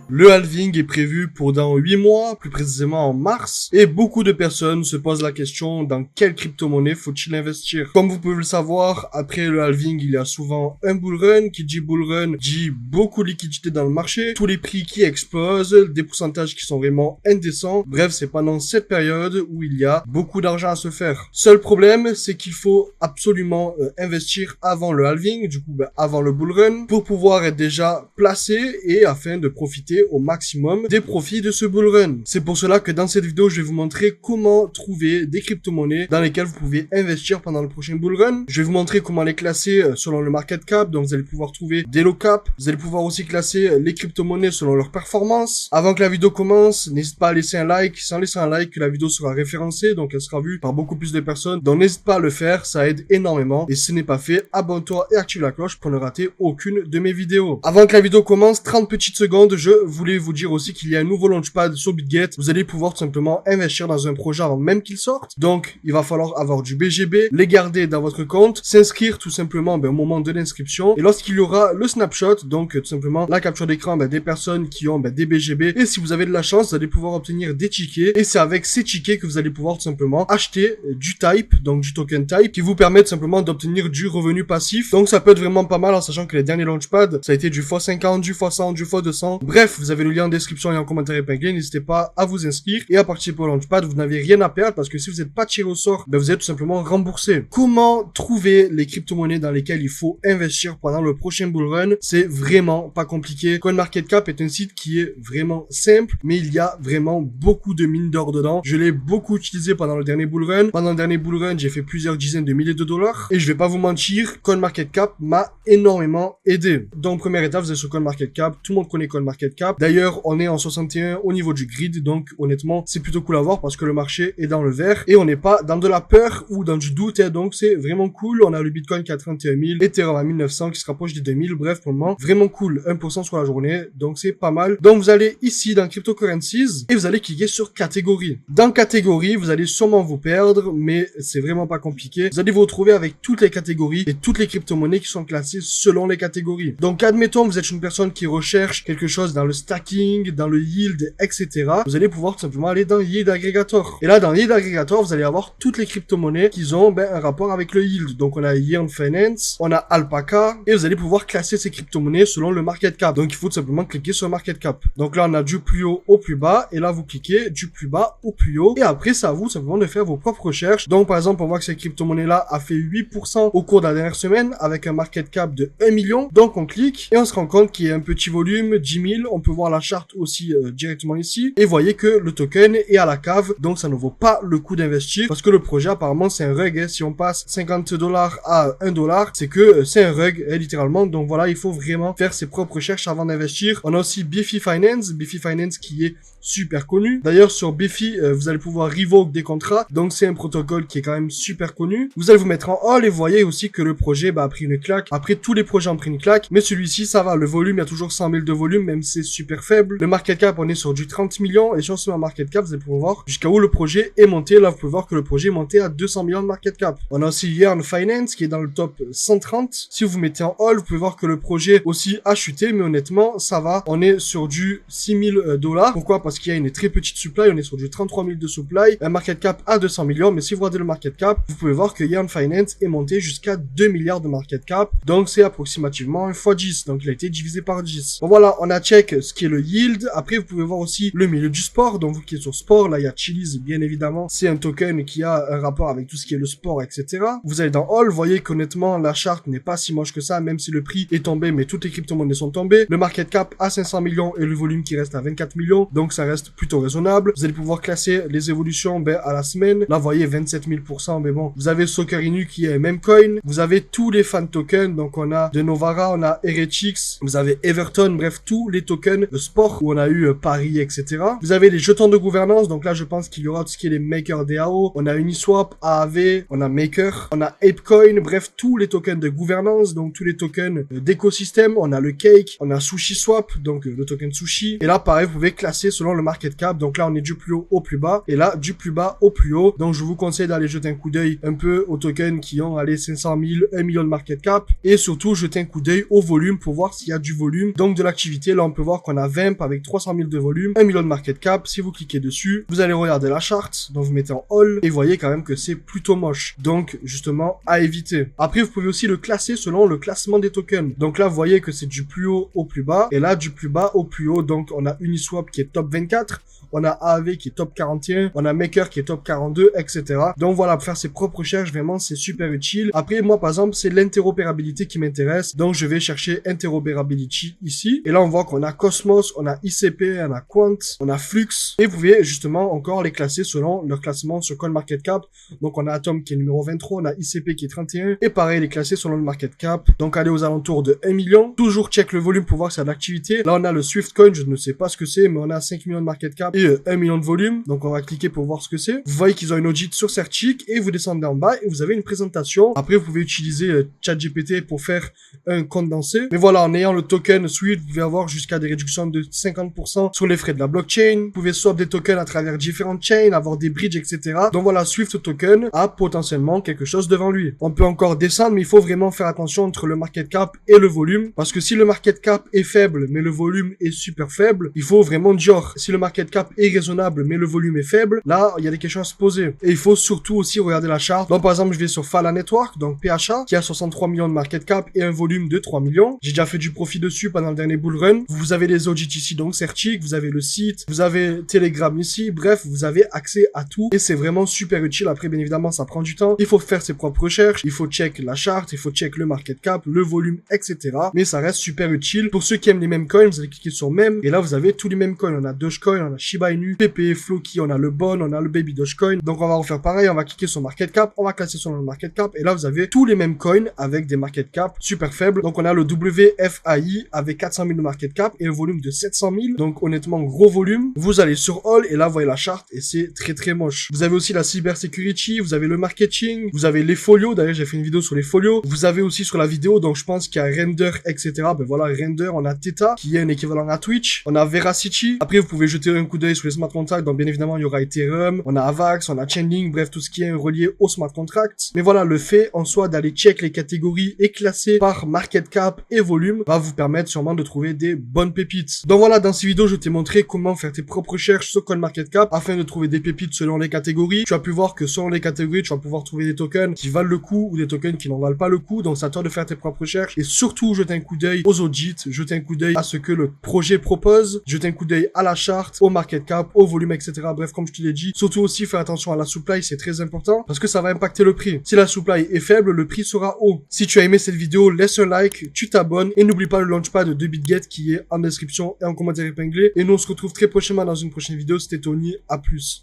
Le halving est prévu pour dans 8 mois, plus précisément en mars, et beaucoup de personnes se posent la question dans quelle crypto-monnaie faut-il investir. Comme vous pouvez le savoir, après le halving, il y a souvent un bull run. Qui dit bull run dit beaucoup de liquidité dans le marché, tous les prix qui explosent, des pourcentages qui sont vraiment indécents. Bref, c'est pendant cette période où il y a beaucoup d'argent à se faire. Seul problème, c'est qu'il faut absolument investir avant le halving, du coup avant le bull run, pour pouvoir être déjà placé et afin de profiter au maximum des profits de ce bull run. C'est pour cela que dans cette vidéo, je vais vous montrer comment trouver des crypto-monnaies dans lesquelles vous pouvez investir pendant le prochain bull run. Je vais vous montrer comment les classer selon le market cap, donc vous allez pouvoir trouver des low cap. Vous allez pouvoir aussi classer les crypto-monnaies selon leur performance. Avant que la vidéo commence, n'hésite pas à laisser un like. Sans laisser un like, la vidéo sera référencée, donc elle sera vue par beaucoup plus de personnes. Donc n'hésite pas à le faire, ça aide énormément. Et si ce n'est pas fait, abonne-toi et active la cloche pour ne rater aucune de mes vidéos. Avant que la vidéo commence, 30 petites secondes, je voulais vous dire aussi qu'il y a un nouveau launchpad sur BitGet. Vous allez pouvoir tout simplement investir dans un projet avant même qu'il sorte. Donc, il va falloir avoir du BGB, les garder dans votre compte, s'inscrire tout simplement au moment de l'inscription. Et lorsqu'il y aura le snapshot, donc tout simplement la capture d'écran des personnes qui ont des BGB. Et si vous avez de la chance, vous allez pouvoir obtenir des tickets. Et c'est avec ces tickets que vous allez pouvoir tout simplement acheter du type, donc du token type, qui vous permet tout simplement d'obtenir du revenu passif. Donc ça peut être vraiment pas mal en sachant que les derniers launchpads, ça a été du x50, du x100, du x200. Bref, vous avez le lien en description et en commentaire épinglé. N'hésitez pas à vous inscrire et à participer au launchpad. Vous n'avez rien à perdre parce que si vous n'êtes pas tiré au sort, vous êtes tout simplement remboursé. Comment trouver les crypto-monnaies dans lesquelles il faut investir pendant le prochain bull run? C'est vraiment pas compliqué. CoinMarketCap est un site qui est vraiment simple, mais il y a vraiment beaucoup de mines d'or dedans. Je l'ai beaucoup utilisé pendant le dernier bull run. Pendant le dernier bull run, j'ai fait plusieurs dizaines de milliers de dollars. Et je vais pas vous mentir, CoinMarketCap m'a énormément aidé. Donc, première étape, vous êtes sur CoinMarketCap. Tout le monde connaît CoinMarketCap. D'ailleurs, on est en 61 au niveau du grid. Donc, honnêtement, c'est plutôt cool à voir parce que le marché est dans le vert et on n'est pas dans de la peur ou dans du doute. Donc, c'est vraiment cool. On a le Bitcoin qui a 31 000, Ethereum à 1900 qui se rapproche des 2000. Bref, pour le moment, vraiment cool. 1% sur la journée. Donc, c'est pas mal. Donc, vous allez ici dans Cryptocurrencies et vous allez cliquer sur catégorie. Dans catégorie, vous allez sûrement vous perdre, mais c'est vraiment pas compliqué. Vous allez vous retrouver avec toutes les catégories et toutes les crypto-monnaies qui sont classées selon les catégories. Donc, admettons, vous êtes une personne qui recherche quelque chose dans le stacking, dans le yield, etc. Vous allez pouvoir tout simplement aller dans Yield Aggregator. Et là, dans Yield Aggregator, vous allez avoir toutes les crypto-monnaies qui ont un rapport avec le yield. Donc, on a Yearn Finance, on a Alpaca, et vous allez pouvoir classer ces crypto-monnaies selon le market cap. Donc, il faut tout simplement cliquer sur market cap. Donc là, on a du plus haut au plus bas, et là, vous cliquez du plus bas au plus haut. Et après, c'est à vous simplement de faire vos propres recherches. Donc, par exemple, on voit que cette crypto-monnaie-là a fait 8% au cours de la dernière semaine avec un market cap de 1 million. Donc, on clique et on se rend compte qu'il y a un petit volume, 10 000. On peut voir la charte aussi directement ici. Et voyez que le token est à la cave. Donc, ça ne vaut pas le coup d'investir parce que le projet, apparemment, c'est un rug. Si on passe 50 dollars à 1 dollar, c'est que c'est un rug, littéralement. Donc, voilà, il faut vraiment faire ses propres recherches avant d'investir. On a aussi Bifi Finance qui est super connu. D'ailleurs, sur Bifi, vous allez pouvoir revoke des contrats. Donc, c'est un protocole qui est quand même super connu. Vous allez vous mettre en all et vous voyez aussi que le projet a pris une claque. Après, tous les projets ont pris une claque. Mais celui-ci, ça va. Le volume, il y a toujours 100 000 de volume, même si c'est super faible. Le market cap, on est sur du 30 millions. Et sur ce market cap, vous allez pouvoir voir jusqu'à où le projet est monté. Là, vous pouvez voir que le projet est monté à 200 millions de market cap. On a aussi Yearn Finance qui est dans le top 130. Si vous mettez en all, vous pouvez voir que le projet aussi a chuté. Mais honnêtement, ça va. On est sur du 6 000 dollars. Pourquoi? Parce qu'il y a une très petite supply. On est sur du 33 000 de supply. Un market cap à 200 millions. Mais si vous regardez le market cap, vous pouvez voir que Yearn Finance est monté jusqu'à 2 milliards de market cap. Donc, c'est approximativement 1 fois 10. Donc, il a été divisé par 10. Bon, voilà. On a check ce qui est le yield. Après, vous pouvez voir aussi le milieu du sport. Donc, vous qui êtes sur sport, là, il y a Chiliz, bien évidemment. C'est un token qui a un rapport avec tout ce qui est le sport, etc. Vous allez dans All. Vous voyez qu'honnêtement, la charte n'est pas si moche que ça, même si le prix est tombé, mais toutes les crypto-monnaies sont tombées. Le market cap à 500 millions et le volume qui reste à 24 millions. Donc, ça reste plutôt raisonnable. Vous allez pouvoir classer les évolutions, à la semaine. Là, vous voyez 27 000%, mais bon. Vous avez Soccer Inu qui est un meme coin. Vous avez tous les fan tokens. Donc, on a de Novara, on a Heretics. Vous avez Everton. Bref, tous les tokens de sport où on a eu Paris, etc. Vous avez les jetons de gouvernance. Donc là, je pense qu'il y aura tout ce qui est les Maker DAO. On a Uniswap, AAV, on a Maker, on a Apecoin. Bref, tous les tokens de gouvernance. Donc, tous les tokens d'écosystème. On a le Cake, on a SushiSwap. Donc, le token Sushi. Et là, pareil, vous pouvez classer selon le market cap. Donc là, on est du plus haut au plus bas. Et là, du plus bas au plus haut. Donc, je vous conseille d'aller jeter un coup d'œil un peu aux tokens qui ont, 500 000, 1 million de market cap. Et surtout, jeter un coup d'œil au volume pour voir s'il y a du volume. Donc, de l'activité. Là, on peut voir voir qu'on a Vamp avec 300 000 de volume, 1 million de market cap. Si vous cliquez dessus, vous allez regarder la charte, donc vous mettez en all, et vous voyez quand même que c'est plutôt moche. Donc, justement, à éviter. Après, vous pouvez aussi le classer selon le classement des tokens. Donc là, vous voyez que c'est du plus haut au plus bas, et là, du plus bas au plus haut. Donc, on a Uniswap qui est top 24, on a AAV qui est top 41, on a Maker qui est top 42, etc. Donc voilà, pour faire ses propres recherches, vraiment, c'est super utile. Après, moi, par exemple, c'est l'interopérabilité qui m'intéresse. Donc, je vais chercher Interoperability ici. Et là, on voit qu'on a Cosmos, on a ICP, on a Quant, on a Flux. Et vous pouvez justement encore les classer selon leur classement sur CoinMarketCap. Donc, on a Atom qui est numéro 23, on a ICP qui est 31. Et pareil, les classer selon le market cap. Donc, aller aux alentours de 1 million. Toujours check le volume pour voir si ça a de l'activité. Là, on a le Swiftcoin, je ne sais pas ce que c'est, mais on a 5 millions de market cap et 1 million de volume. Donc, on va cliquer pour voir ce que c'est. Vous voyez qu'ils ont une audit sur Certic et vous descendez en bas et vous avez une présentation. Après, vous pouvez utiliser ChatGPT pour faire un condensé. Mais voilà, en ayant le token Swift, vous pouvez avoir jusqu'à des réductions de 50% sur les frais de la blockchain. Vous pouvez swap des tokens à travers différentes chains, avoir des bridges, etc. Donc voilà, Swift token a potentiellement quelque chose devant lui. On peut encore descendre, mais il faut vraiment faire attention entre le market cap et le volume. Parce que si le market cap est faible, mais le volume est super faible, il faut vraiment Dior. Si le market cap est raisonnable, mais le volume est faible, là, il y a des questions à se poser. Et il faut surtout aussi regarder la charte. Donc par exemple, je vais sur Phala Network, donc PHA, qui a 63 millions de market cap et un volume de 3 millions. J'ai déjà fait du profit dessus pendant le dernier bull run. Vous avez les audits ici, donc Certic, vous avez le site, vous avez Telegram ici, bref, vous avez accès à tout et c'est vraiment super utile. Après, bien évidemment, ça prend du temps. Il faut faire ses propres recherches, il faut check la charte, il faut check le market cap, le volume, etc. Mais ça reste super utile. Pour ceux qui aiment les mêmes coins, vous allez cliquer sur même et là, vous avez tous les mêmes coins. On a Dogecoin, on a Shiba Inu, PP, Floki, on a le Bon, on a le Baby Dogecoin. Donc, on va refaire pareil. On va cliquer sur market cap, on va classer sur le market cap et là, vous avez tous les mêmes coins avec des market cap super faibles. Donc, on a le WFAI avec 400 000 de market cap et un volume de 700 000. Donc, honnêtement, gros volume. Vous allez sur All et là, vous voyez la charte et c'est très, très moche. Vous avez aussi la cybersecurity, vous avez le marketing, vous avez les folios. D'ailleurs, j'ai fait une vidéo sur les folios. Vous avez aussi sur la vidéo, donc je pense qu'il y a Render, etc. Ben voilà, Render, on a Theta, qui est un équivalent à Twitch. On a Veracity. Après, vous pouvez jeter un coup d'œil sur les smart contracts. Donc, bien évidemment, il y aura Ethereum, on a Avax, on a Chainlink, bref, tout ce qui est relié au smart contract. Mais voilà, le fait en soi d'aller check les catégories et classer par market cap et volume va vous permettre sûrement de trouver des bonnes pépites. Donc voilà, dans ces vidéos, je t'ai montré comment faire tes propres recherches sur CoinMarketCap afin de trouver des pépites selon les catégories. Tu vas pu voir que selon les catégories, tu vas pouvoir trouver des tokens qui valent le coup ou des tokens qui n'en valent pas le coup. Donc c'est à toi de faire tes propres recherches et surtout jeter un coup d'œil aux audits, jeter un coup d'œil à ce que le projet propose, jeter un coup d'œil à la charte, au market cap, au volume, etc. Bref, comme je te l'ai dit, surtout aussi faire attention à la supply, c'est très important parce que ça va impacter le prix. Si la supply est faible, le prix sera haut. Si tu as aimé cette vidéo, laisse un like, tu t'abonnes et n'oublie pas le launchpad de BitGet qui est en description et en commentaire épinglé. Et nous on se retrouve très prochainement dans une prochaine vidéo. C'était Tony, à plus.